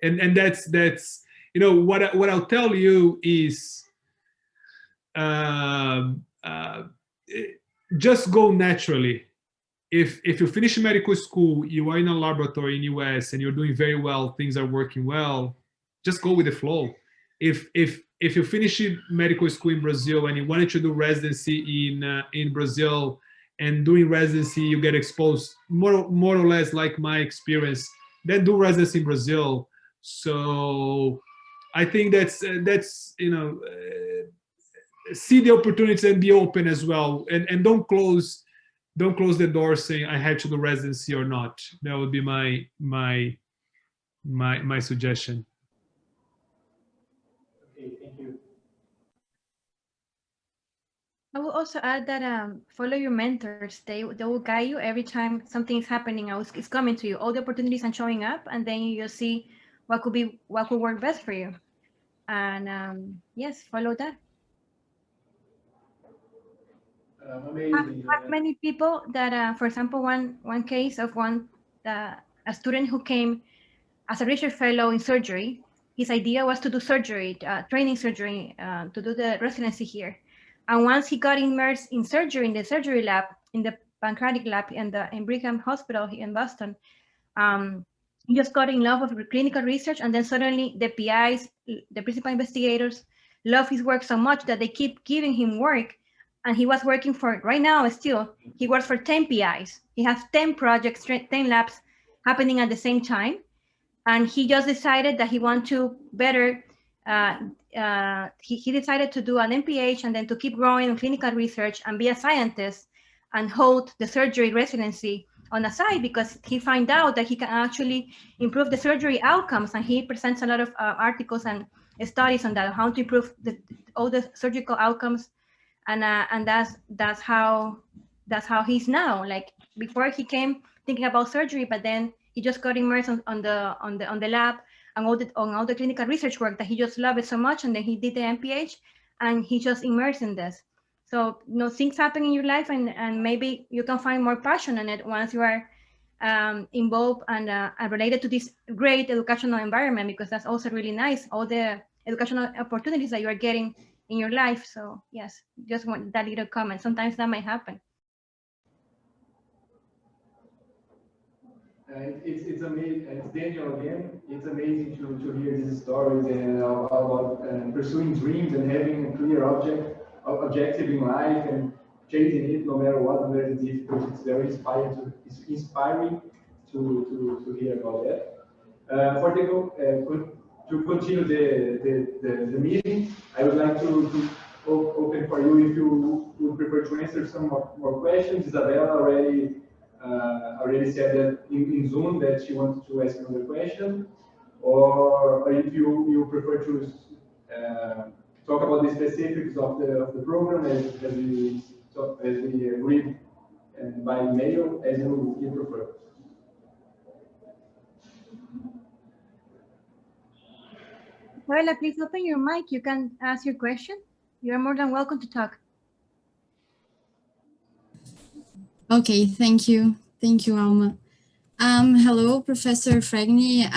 Speaker 3: and that's you know what I'll tell you is just go naturally. If you finish medical school, you are in a laboratory in US and you're doing very well, things are working well, just go with the flow. If you finish medical school in Brazil and you wanted to do residency in Brazil, and doing residency you get exposed more or less like my experience, then do residency in Brazil. So I think that's you know, see the opportunities and be open as well, and don't close the door saying I had to do residency or not. That would be my suggestion.
Speaker 6: Okay, thank you.
Speaker 5: I will also add that follow your mentors. They will guide you every time something is happening. It's coming to you. All the opportunities are showing up, and then you see what could work best for you. And yes, follow that.
Speaker 1: Amazing.
Speaker 5: I have many people that, for example, one case of a student who came as a research fellow in surgery. His idea was to do surgery, training surgery, to do the residency here. And once he got immersed in surgery, in the surgery lab, in the pancreatic lab in Brigham Hospital here in Boston, he just got in love with clinical research. And then suddenly the PIs, the principal investigators, love his work so much that they keep giving him work. And he was working for, right now still, he works for 10 PIs. He has 10 projects, 10 labs happening at the same time. And he just decided that he wanted to better, he decided to do an MPH and then to keep growing in clinical research and be a scientist and hold the surgery residency on the side, because he found out that he can actually improve the surgery outcomes. And he presents a lot of articles and studies on that, how to improve all the surgical outcomes. And that's how he's now. Like before he came thinking about surgery, but then he just got immersed on the lab and on all the clinical research work that he just loved it so much, and then he did the MPH and he just immersed in this. So things happen in your life, and maybe you can find more passion in it once you are involved and related to this great educational environment, because that's also really nice, all the educational opportunities that you are getting in your life. So yes, just want that little comment. Sometimes that might happen.
Speaker 1: It's amazing. It's Daniel again. It's amazing to hear these stories and about pursuing dreams and having a clear objective in life and chasing it no matter what, no matter the difficulty. It's very inspiring to hear about that. To continue the meeting, I would like to open for you if you would prefer to answer some more questions. Isabella already said that in Zoom that she wanted to ask another question, or if you prefer to talk about the specifics of the program as we agreed by email, as you prefer.
Speaker 5: Isabella, please open your mic. You can ask your question. You're more than welcome to talk.
Speaker 7: Okay, thank you. Thank you, Alma. Hello, Professor Fregni.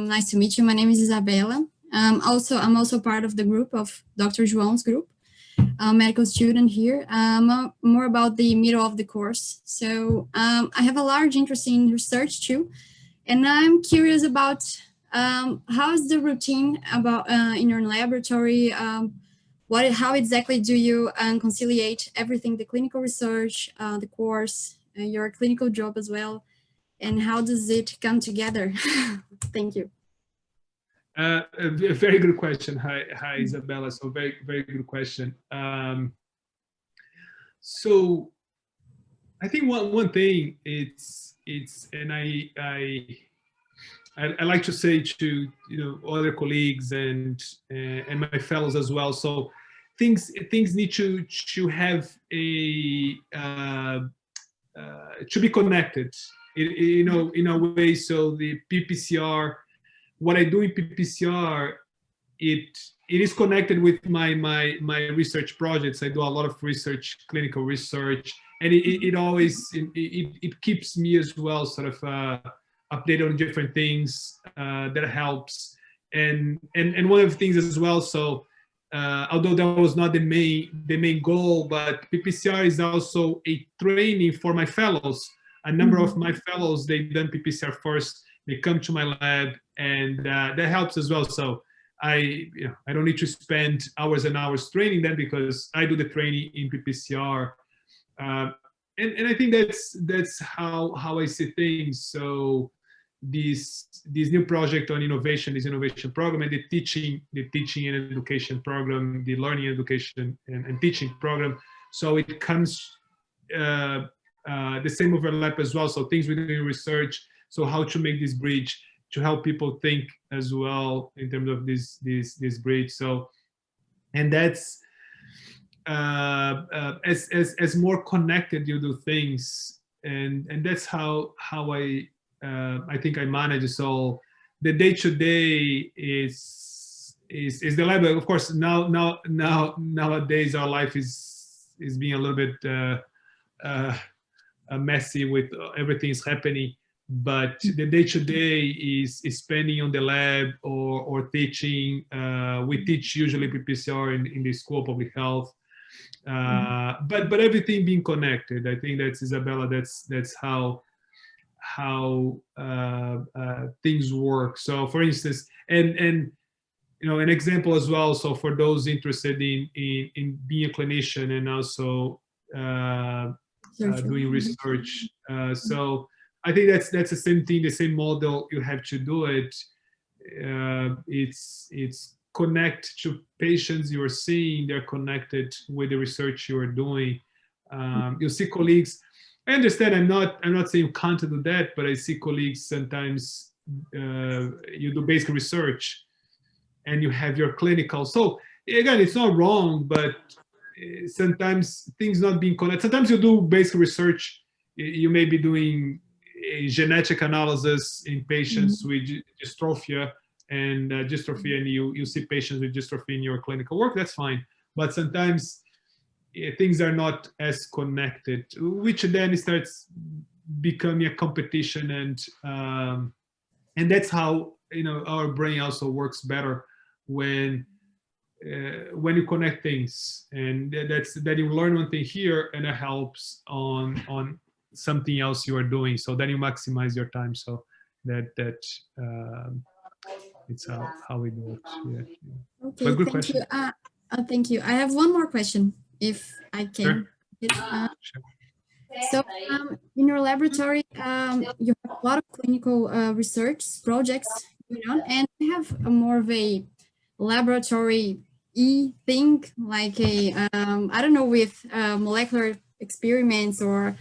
Speaker 7: Nice to meet you. My name is Isabella. I'm also part of the group of Dr. João's group, a medical student here. More about the middle of the course. So I have a large interest in research too, and I'm curious about how is the routine about in your laboratory? How exactly do you conciliate everything, the clinical research, the course, your clinical job as well, and how does it come together? Thank you.
Speaker 3: A very good question. Hi, Isabella. So very good question. So I think one thing it's and I like to say to other colleagues and my fellows as well. So things need to have a to be connected, in a way. So the PPCR, what I do in PPCR, it is connected with my research projects. I do a lot of research, clinical research, and it always it keeps me as well sort of updated on different things. That helps. And one of the things as well, so although that was not the main goal, but PPCR is also a training for my fellows. A number of my fellows, they've done PPCR first, they come to my lab, and that helps as well. So I don't need to spend hours and hours training them because I do the training in PPCR. And I think that's how I see things. So this new project on innovation, this innovation program, and the teaching and education program, the learning education and teaching program. So it comes the same overlap as well. So things we're doing research. So how to make this bridge to help people think as well in terms of this bridge. So, and that's as more connected you do things, and that's how I think I manage. So the day-to-day is the lab. Of course, nowadays our life is being a little bit messy with everything is happening. But the day-to-day is spending on the lab or teaching. We teach usually PPCR in the School of Public Health. But everything being connected. I think that's Isabella. That's how things work. So for instance, and an example as well. So for those interested in being a clinician and also doing research, so I think that's the same thing, the same model. You have to do it. It's connect to patients you are seeing. They're connected with the research you are doing. You see colleagues. I understand. I'm not saying you can't do that, but I see colleagues sometimes. You do basic research, and you have your clinical. So again, it's not wrong, but sometimes things not being connected. Sometimes you do basic research. You may be doing a genetic analysis in patients with dystrophia and dystrophy, and you see patients with dystrophy in your clinical work. That's fine, but sometimes things are not as connected, which then starts becoming a competition, and that's how our brain also works better when you connect things, and that you learn one thing here and it helps on something else you are doing. So then you maximize your time. So that it's how we do it. Yeah.
Speaker 7: Okay,
Speaker 3: But good
Speaker 7: thank
Speaker 3: question.
Speaker 7: you. Thank you. I have one more question, if I can.
Speaker 3: Sure.
Speaker 7: So in your laboratory, you have a lot of clinical research projects going on, and you have a more of a laboratory thing, like a I don't know, with molecular experiments or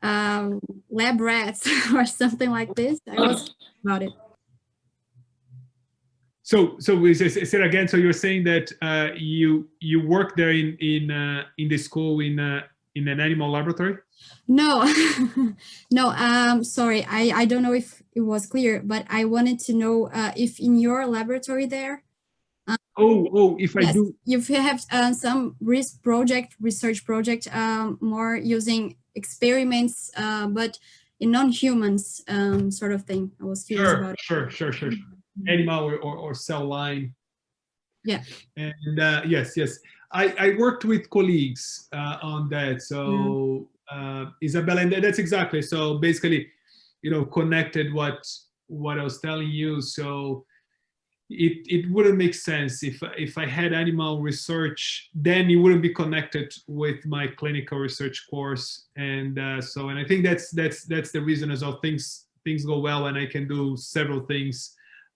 Speaker 7: lab rats or something like this. I was about it.
Speaker 3: So we say it again. So you're saying that you work there in the school in an animal laboratory?
Speaker 7: No, no. Sorry, I don't know if it was clear, but I wanted to know if in your laboratory there.
Speaker 3: If
Speaker 7: yes,
Speaker 3: I do.
Speaker 7: You have some research project, more using experiments, but in non-humans sort of thing. I was curious about it.
Speaker 3: Sure. Animal or cell line.
Speaker 7: Yeah.
Speaker 3: And yes. I worked with colleagues on that. So Isabella, and that's exactly. So basically, connected what I was telling you. So it wouldn't make sense if I had animal research, then it wouldn't be connected with my clinical research course. And so I think that's the reason as well. Things go well, and I can do several things.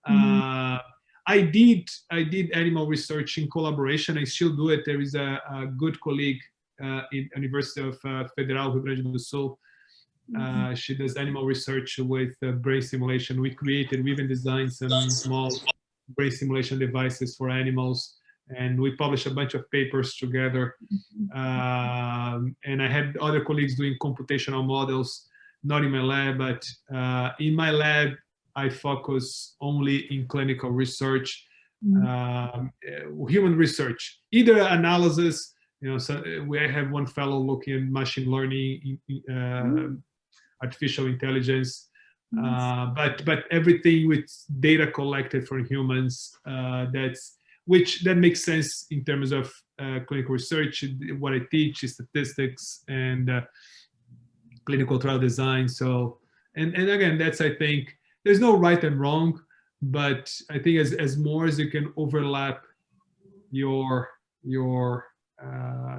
Speaker 3: I did animal research in collaboration. I still do it. There is a good colleague in University of Federal Rio Grande do Sul. She does animal research with brain stimulation. We even designed some small brain stimulation devices for animals, and we published a bunch of papers together. And I had other colleagues doing computational models, not in my lab, but in my lab, I focus only in clinical research, human research, either analysis. So we have one fellow looking at machine learning, artificial intelligence, But everything with data collected from humans, that makes sense in terms of clinical research. What I teach is statistics and clinical trial design. So, and again, that's, I think, there's no right and wrong, but I think as more as you can overlap your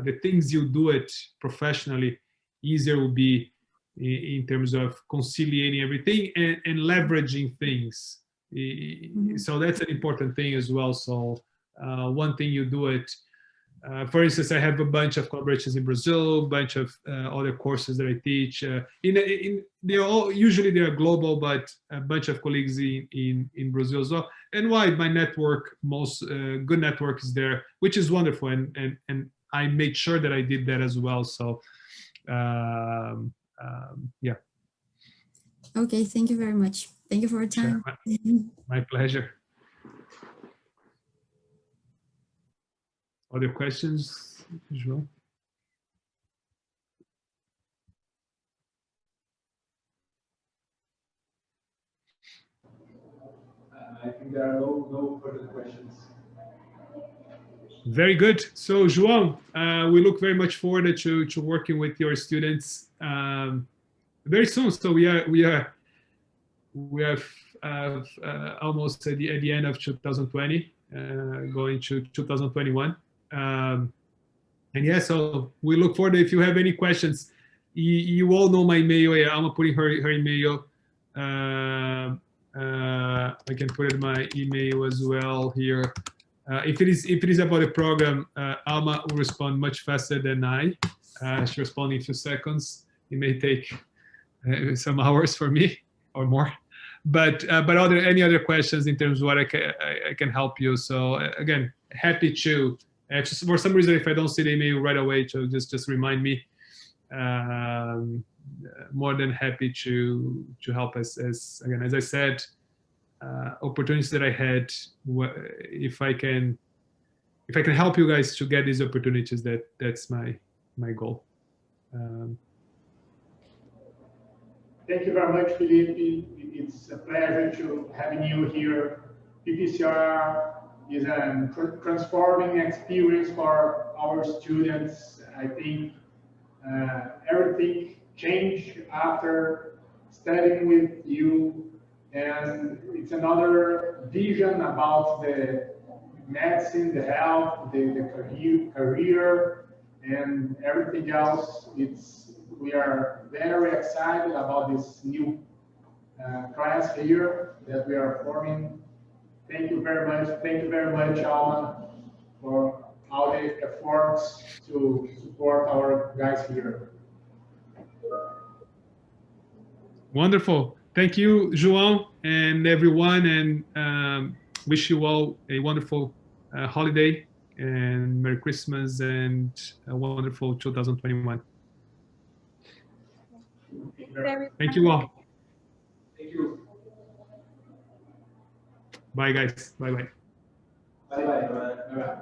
Speaker 3: the things you do it professionally, easier will be in terms of conciliating everything and leveraging things. So that's an important thing as well. So one thing you do it, for instance, I have a bunch of collaborations in Brazil, a bunch of other courses that I teach. They're all usually they're global, but a bunch of colleagues in Brazil as well. And why my network, most good network is there, which is wonderful. And I made sure that I did that as well. So yeah.
Speaker 7: Okay, thank you very much. Thank you for your time.
Speaker 3: Sure. My pleasure. Other questions, João?
Speaker 1: I think there are no further questions.
Speaker 3: Very good. So, João, we look very much forward to working with your students very soon. So we are almost at the end of 2020, going to 2021. And yeah, so we look forward. If you have any questions, you all know my email. I'm putting her email. I can put it in my email as well here. If it is about a program, Alma will respond much faster than I. She'll respond in a few seconds. It may take some hours for me or more. But any other questions in terms of what I can help you? So again, happy to. For some reason, if I don't see the email right away, so just remind me. More than happy to help us. As I said, opportunities that I had. If I can help you guys to get these opportunities, that's my goal.
Speaker 1: Thank you very much, Felipe. It's a pleasure to having you here. PPCR is a transforming experience for our students. I think everything changed after studying with you, and it's another vision about the medicine, the health, the career, and everything else. We are very excited about this new class here that we are forming. Thank you very much. Thank you very much, Alma, for all the efforts to support our guys here.
Speaker 3: Wonderful. Thank you, João, and everyone, and wish you all a wonderful holiday and Merry Christmas and a wonderful 2021. Thank you all.
Speaker 1: Thank you.
Speaker 3: Bye, guys. Bye-bye.
Speaker 1: Bye-bye.